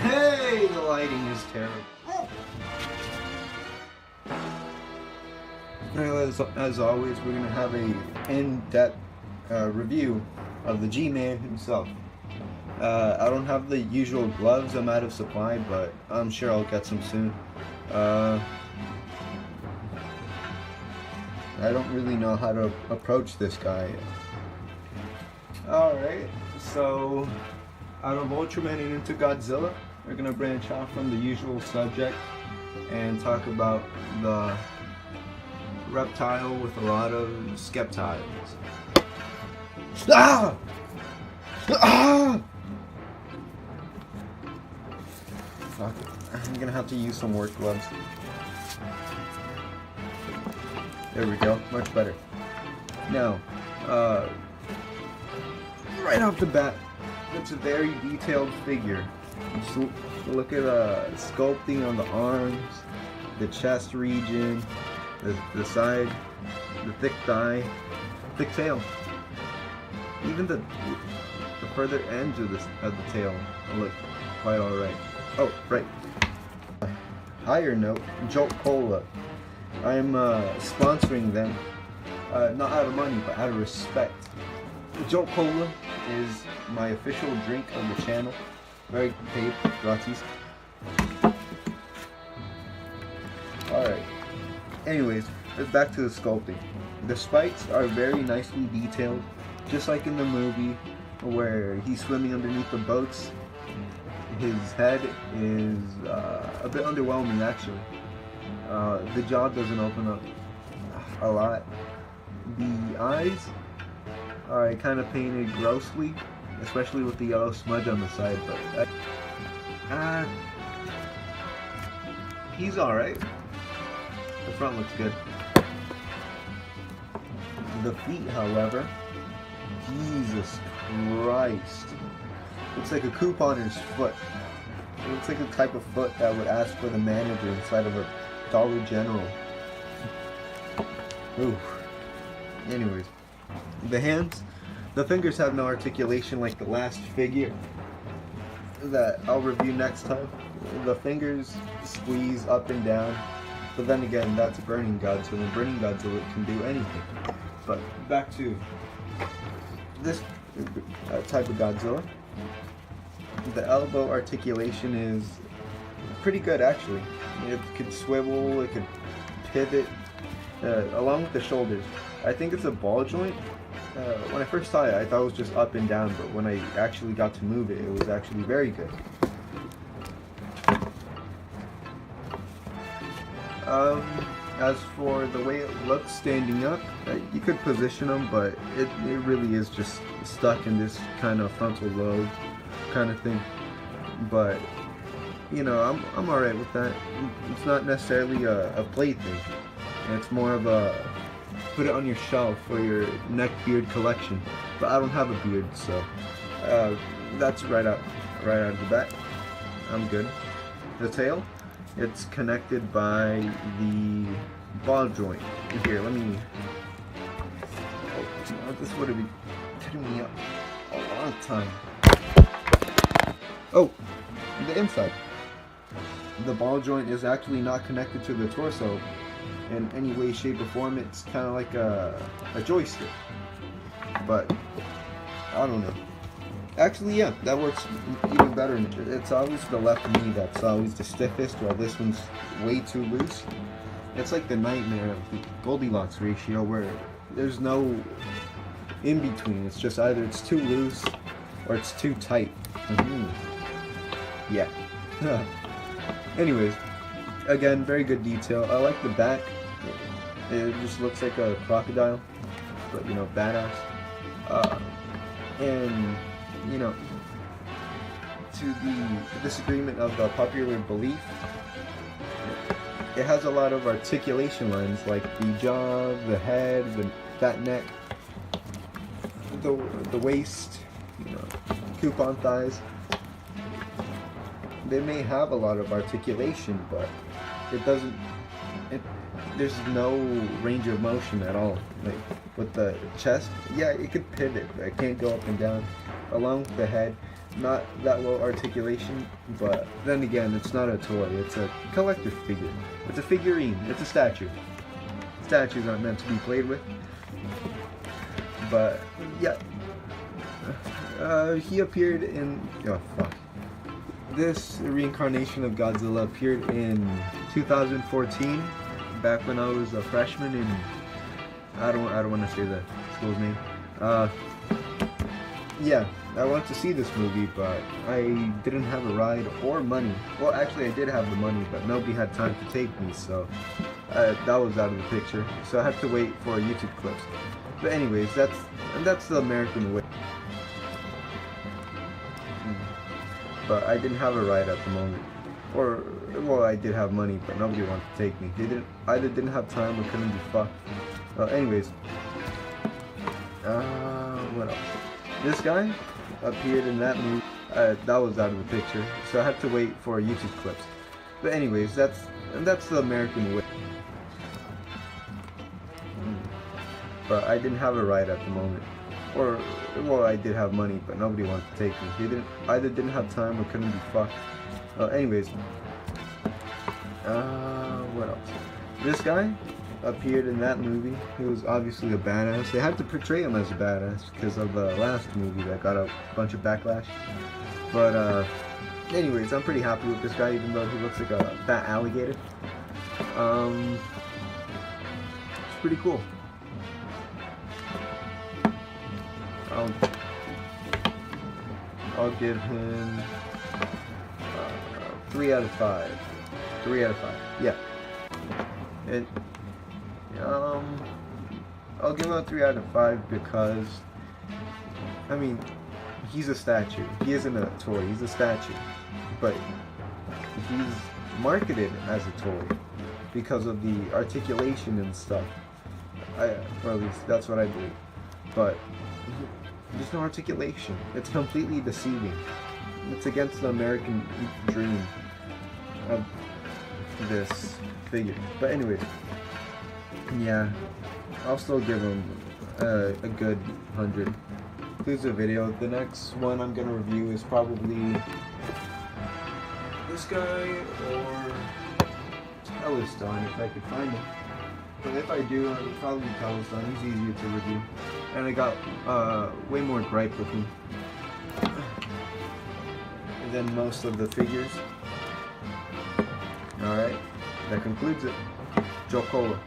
Hey, the lighting is terrible. Well, as always, we're gonna have a in-depth review of the G-Man himself. I don't have the usual gloves. I'm out of supply, but I'm sure I'll get some soon. I don't really know how to approach this guy. Alright, so out of Ultraman and into Godzilla, we're gonna branch off from the usual subject and talk about the reptile with a lot of skeptiles. Ah! Ah! Fuck it. I'm gonna have to use some work gloves. There we go, much better. Now, right off the bat, it's a very detailed figure. Just look at sculpting on the arms, the chest region, the side, the thick thigh, thick tail. Even the further ends of the tail look quite alright. Oh, right. Higher note, Jolt Cola. I'm sponsoring them, not out of money, but out of respect. Jolt Cola is my official drink of the channel. Very paid, gratis. Alright. Anyways, back to the sculpting. The spikes are very nicely detailed, just like in the movie where he's swimming underneath the boats. His head is a bit underwhelming, actually. The jaw doesn't open up a lot. The eyes are kind of painted grossly, especially with the yellow smudge on the side, but he's alright. The front looks good. The feet, however, Jesus Christ. Looks like a couponer's foot. It looks like the type of foot that would ask for the manager inside of a Dollar General. Ooh. Anyways, the hands, the fingers have no articulation like the last figure that I'll review next time. The fingers squeeze up and down, but then again, that's Burning Godzilla. Burning Godzilla can do anything. But back to this type of Godzilla. The elbow articulation is pretty good, actually. It could swivel, it could pivot, along with the shoulders. I think it's a ball joint. When I first saw it, I thought it was just up and down, but when I actually got to move it, it was actually very good. As for the way it looks standing up, you could position them, but it really is just stuck in this kind of frontal lobe kind of thing. But you know, I'm alright with that. It's not necessarily a play thing. It's more of a put it on your shelf for your neck beard collection. But I don't have a beard, so that's right out of the bat. I'm good. The tail, it's connected by the ball joint. Here, let me. Oh, this would have been hitting me up a long time. Oh, the inside. The ball joint is actually not connected to the torso in any way, shape, or form. It's kind of like a joystick. But I don't know. Actually, yeah, that works even better. It's always the left knee that's always the stiffest, while this one's way too loose. It's like the nightmare of the Goldilocks ratio, where there's no in between. It's just either it's too loose or it's too tight. Yeah. Anyways, again, very good detail. I like the back. It just looks like a crocodile, but you know, badass. And you know, to the disagreement of the popular belief, it has a lot of articulation lines, like the jaw, the head, the fat neck, the waist, you know, coupon thighs. They may have a lot of articulation, but it doesn't. There's no range of motion at all. Like with the chest, yeah, it could pivot, but it can't go up and down. Along with the head, not that well articulation, but then again, it's not a toy, it's a collector figure. It's a figurine, it's a statue. Statues aren't meant to be played with. But, yeah. He appeared in, oh fuck. This reincarnation of Godzilla appeared in 2014, back when I was a freshman in, I don't want to say the school's name. Yeah, I went to see this movie, but I didn't have a ride or money. Well, actually I did have the money, but nobody had time to take me, so that was out of the picture. So I had to wait for YouTube clips. But anyways, that's the American way. But I didn't have a ride at the moment. Or, well, I did have money, but nobody wanted to take me. They either didn't have time or couldn't be fucked. Anyways. What else? This guy appeared in that movie. That was out of the picture. So I had to wait for YouTube clips. But anyways, that's the American way. But I didn't have a ride at the moment. Or, well, I did have money, but nobody wanted to take me. They either didn't have time or couldn't be fucked. Anyways. What else? This guy appeared in that movie. He was obviously a badass. They had to portray him as a badass because of the last movie that got a bunch of backlash. But, anyways, I'm pretty happy with this guy, even though he looks like a fat alligator. It's pretty cool. I'll give him 3 out of 5. 3 out of 5. Yeah. And I'll give him a 3 out of 5 because, I mean, he's a statue. He isn't a toy. He's a statue. But he's marketed as a toy because of the articulation and stuff. Or at least that's what I believe. But there's no articulation. It's completely deceiving. It's against the American dream of this figure. But anyways, yeah, I'll still give him a good 100. Here's the video. The next one I'm gonna review is probably this guy or Telestone if I could find him. But if I do, I'll probably Telestone. He's easier to review. And I got way more gripe with him than most of the figures. Alright, that concludes it. Joe Cola.